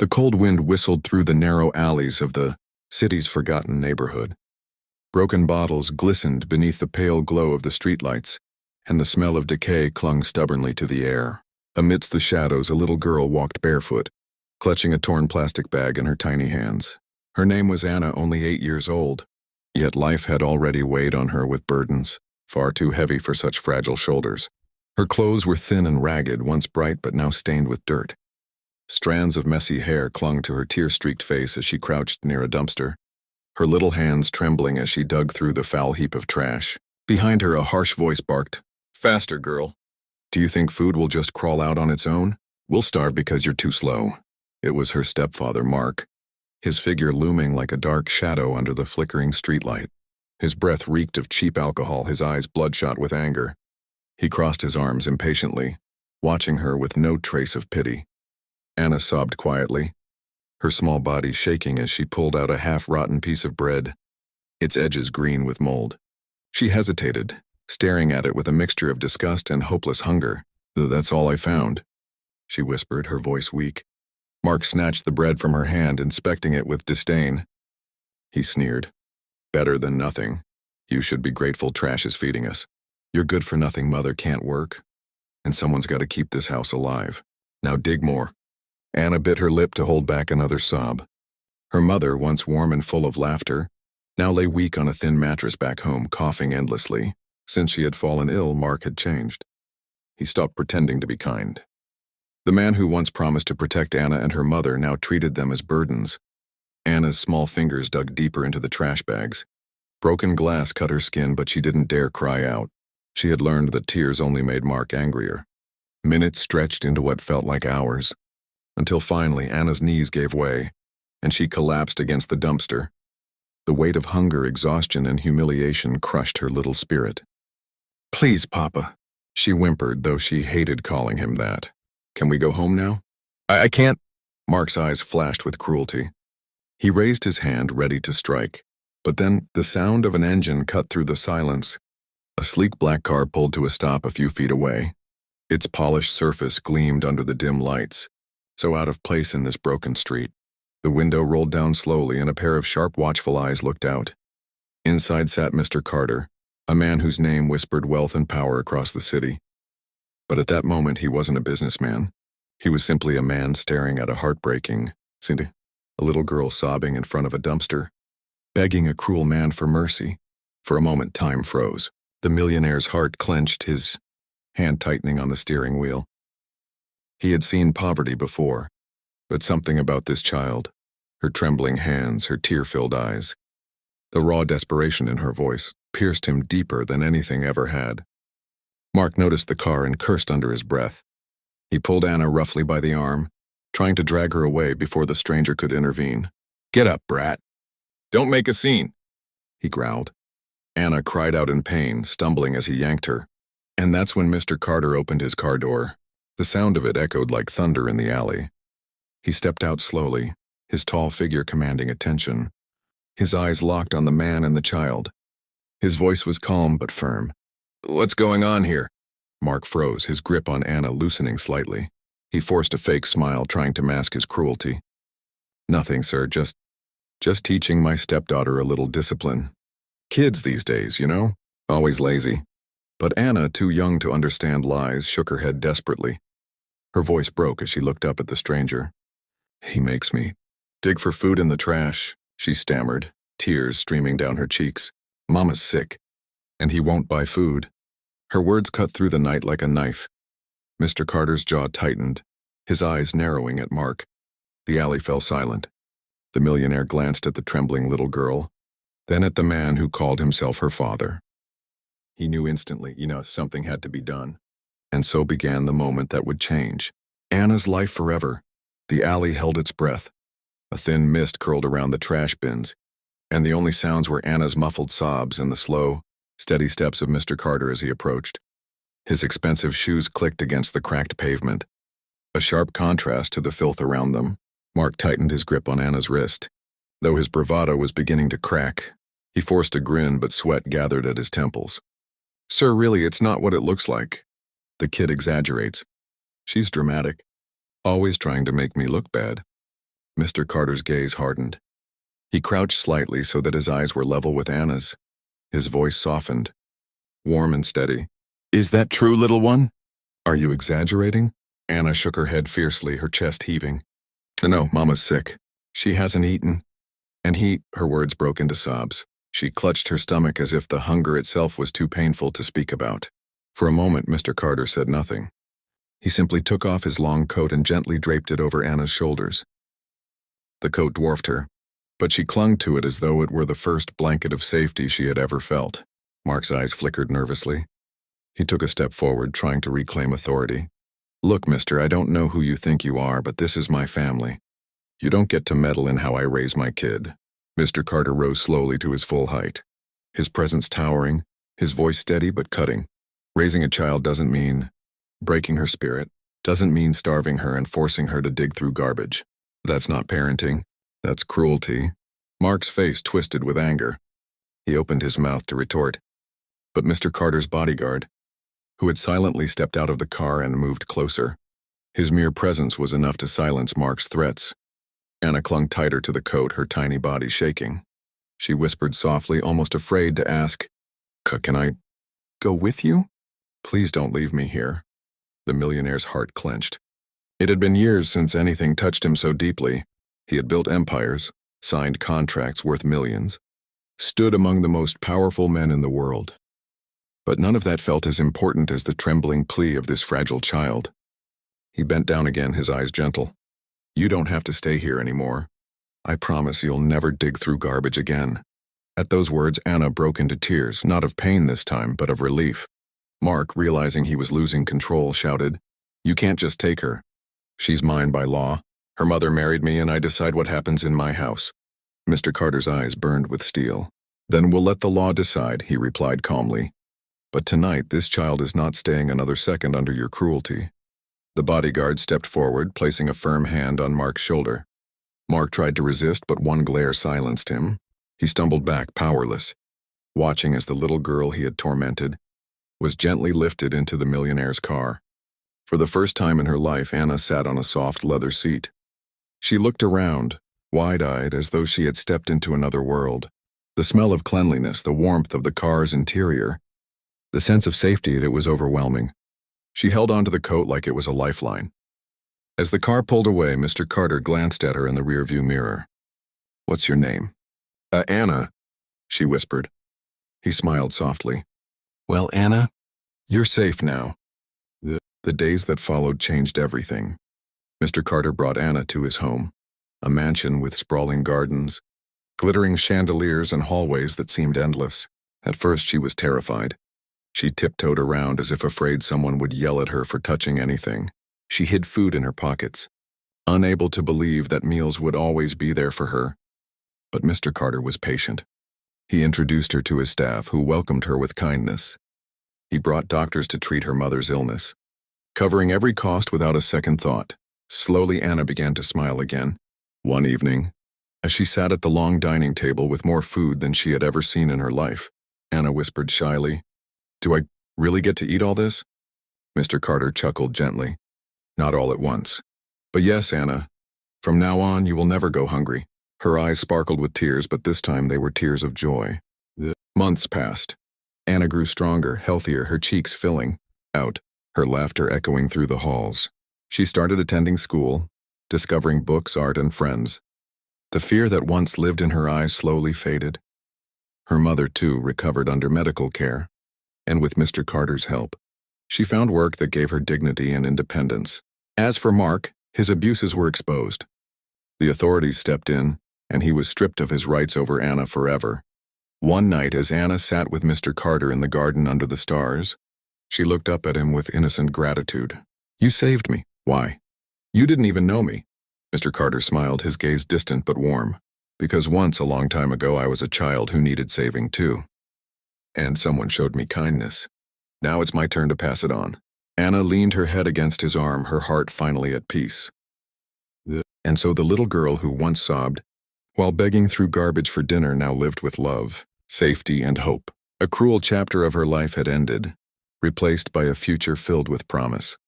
The cold wind whistled through the narrow alleys of the city's forgotten neighborhood. Broken bottles glistened beneath the pale glow of the streetlights, and the smell of decay clung stubbornly to the air. Amidst the shadows, a little girl walked barefoot, clutching a torn plastic bag in her tiny hands. Her name was Anna, only 8 years old, yet life had already weighed on her with burdens, far too heavy for such fragile shoulders. Her clothes were thin and ragged, once bright but now stained with dirt. Strands of messy hair clung to her tear-streaked face as she crouched near a dumpster, her little hands trembling as she dug through the foul heap of trash. Behind her, a harsh voice barked, "Faster, girl. Do you think food will just crawl out on its own? We'll starve because you're too slow." It was her stepfather, Mark, his figure looming like a dark shadow under the flickering streetlight. His breath reeked of cheap alcohol, his eyes bloodshot with anger. He crossed his arms impatiently, watching her with no trace of pity. Anna sobbed quietly, her small body shaking as she pulled out a half-rotten piece of bread, its edges green with mold. She hesitated, staring at it with a mixture of disgust and hopeless hunger. "That's all I found," she whispered, her voice weak. Mark snatched the bread from her hand, inspecting it with disdain. He sneered. "Better than nothing. You should be grateful trash is feeding us. Your good-for-nothing mother can't work, and someone's got to keep this house alive. Now dig more." Anna bit her lip to hold back another sob. Her mother, once warm and full of laughter, now lay weak on a thin mattress back home, coughing endlessly. Since she had fallen ill, Mark had changed. He stopped pretending to be kind. The man who once promised to protect Anna and her mother now treated them as burdens. Anna's small fingers dug deeper into the trash bags. Broken glass cut her skin, but she didn't dare cry out. She had learned that tears only made Mark angrier. Minutes stretched into what felt like hours, until finally Anna's knees gave way, and she collapsed against the dumpster. The weight of hunger, exhaustion, and humiliation crushed her little spirit. "Please, Papa," she whimpered, though she hated calling him that. "Can we go home now?" I can't." Mark's eyes flashed with cruelty. He raised his hand, ready to strike, but then the sound of an engine cut through the silence. A sleek black car pulled to a stop a few feet away. Its polished surface gleamed under the dim lights, so out of place in this broken street. The window rolled down slowly, and a pair of sharp, watchful eyes looked out. Inside sat Mr. Carter, a man whose name whispered wealth and power across the city. But at that moment, he wasn't a businessman. He was simply a man staring at a heartbreaking scene. A little girl sobbing in front of a dumpster, begging a cruel man for mercy. For a moment, time froze. The millionaire's heart clenched, his hand tightening on the steering wheel. He had seen poverty before, but something about this child, her trembling hands, her tear-filled eyes, the raw desperation in her voice, pierced him deeper than anything ever had. Mark noticed the car and cursed under his breath. He pulled Anna roughly by the arm, trying to drag her away before the stranger could intervene. "Get up, brat. Don't make a scene," he growled. Anna cried out in pain, stumbling as he yanked her. And that's when Mr. Carter opened his car door. The sound of it echoed like thunder in the alley. He stepped out slowly, his tall figure commanding attention. His eyes locked on the man and the child. His voice was calm but firm. "What's going on here?" Mark froze, his grip on Anna loosening slightly. He forced a fake smile, trying to mask his cruelty. "Nothing, sir, just teaching my stepdaughter a little discipline. Kids these days, you know, always lazy." But Anna, too young to understand lies, shook her head desperately. Her voice broke as she looked up at the stranger. "He makes me dig for food in the trash," she stammered, tears streaming down her cheeks. "Mama's sick, and he won't buy food." Her words cut through the night like a knife. Mr. Carter's jaw tightened, his eyes narrowing at Mark. The alley fell silent. The millionaire glanced at the trembling little girl, then at the man who called himself her father. He knew instantly, something had to be done. And so began the moment that would change Anna's life forever. The alley held its breath. A thin mist curled around the trash bins, and the only sounds were Anna's muffled sobs and the slow, steady steps of Mr. Carter as he approached. His expensive shoes clicked against the cracked pavement, a sharp contrast to the filth around them. Mark tightened his grip on Anna's wrist. Though his bravado was beginning to crack, he forced a grin, but sweat gathered at his temples. "Sir, really, it's not what it looks like." The kid exaggerates. "She's dramatic, always trying to make me look bad." Mr. Carter's gaze hardened. He crouched slightly so that his eyes were level with Anna's. His voice softened, warm and steady. "Is that true, little one? Are you exaggerating?" Anna shook her head fiercely, her chest heaving. "No, Mama's sick. She hasn't eaten." And her words broke into sobs. She clutched her stomach as if the hunger itself was too painful to speak about. For a moment, Mr. Carter said nothing. He simply took off his long coat and gently draped it over Anna's shoulders. The coat dwarfed her, but she clung to it as though it were the first blanket of safety she had ever felt. Mark's eyes flickered nervously. He took a step forward, trying to reclaim authority. "Look, mister, I don't know who you think you are, but this is my family. You don't get to meddle in how I raise my kid." Mr. Carter rose slowly to his full height, his presence towering, his voice steady but cutting. "Raising a child doesn't mean breaking her spirit, doesn't mean starving her and forcing her to dig through garbage. That's not parenting. That's cruelty." Mark's face twisted with anger. He opened his mouth to retort, but Mr. Carter's bodyguard, who had silently stepped out of the car and moved closer, his mere presence was enough to silence Mark's threats. Anna clung tighter to the coat, her tiny body shaking. She whispered softly, almost afraid to ask, "Can I go with you? Please don't leave me here." The millionaire's heart clenched. It had been years since anything touched him so deeply. He had built empires, signed contracts worth millions, stood among the most powerful men in the world. But none of that felt as important as the trembling plea of this fragile child. He bent down again, his eyes gentle. "You don't have to stay here anymore. I promise you'll never dig through garbage again." At those words, Anna broke into tears, not of pain this time, but of relief. Mark, realizing he was losing control, shouted, "You can't just take her. She's mine by law. Her mother married me and I decide what happens in my house." Mr. Carter's eyes burned with steel. "Then we'll let the law decide," he replied calmly. "But tonight, this child is not staying another second under your cruelty." The bodyguard stepped forward, placing a firm hand on Mark's shoulder. Mark tried to resist, but one glare silenced him. He stumbled back, powerless, watching as the little girl he had tormented was gently lifted into the millionaire's car. For the first time in her life, Anna sat on a soft leather seat. She looked around, wide-eyed, as though she had stepped into another world. The smell of cleanliness, the warmth of the car's interior, the sense of safety, it was overwhelming. She held onto the coat like it was a lifeline. As the car pulled away, Mr. Carter glanced at her in the rearview mirror. "What's your name?" Anna," she whispered. He smiled softly. "Well, Anna, you're safe now." The days that followed changed everything. Mr. Carter brought Anna to his home, a mansion with sprawling gardens, glittering chandeliers and hallways that seemed endless. At first she was terrified. She tiptoed around as if afraid someone would yell at her for touching anything. She hid food in her pockets, unable to believe that meals would always be there for her. But Mr. Carter was patient. He introduced her to his staff, who welcomed her with kindness. He brought doctors to treat her mother's illness, covering every cost without a second thought. Slowly, Anna began to smile again. One evening, as she sat at the long dining table with more food than she had ever seen in her life, Anna whispered shyly, "Do I really get to eat all this?" Mr. Carter chuckled gently. "Not all at once. But yes, Anna, from now on you will never go hungry." Her eyes sparkled with tears, but this time they were tears of joy. Months passed. Anna grew stronger, healthier, her cheeks filling out, her laughter echoing through the halls. She started attending school, discovering books, art, and friends. The fear that once lived in her eyes slowly faded. Her mother, too, recovered under medical care, and with Mr. Carter's help, she found work that gave her dignity and independence. As for Mark, his abuses were exposed. The authorities stepped in, and he was stripped of his rights over Anna forever. One night, as Anna sat with Mr. Carter in the garden under the stars, she looked up at him with innocent gratitude. "You saved me. Why? You didn't even know me." Mr. Carter smiled, his gaze distant but warm. "Because once, a long time ago, I was a child who needed saving too. And someone showed me kindness. Now it's my turn to pass it on." Anna leaned her head against his arm, her heart finally at peace. And so the little girl who once sobbed while begging through garbage for dinner now lived with love, safety, and hope. A cruel chapter of her life had ended, replaced by a future filled with promise.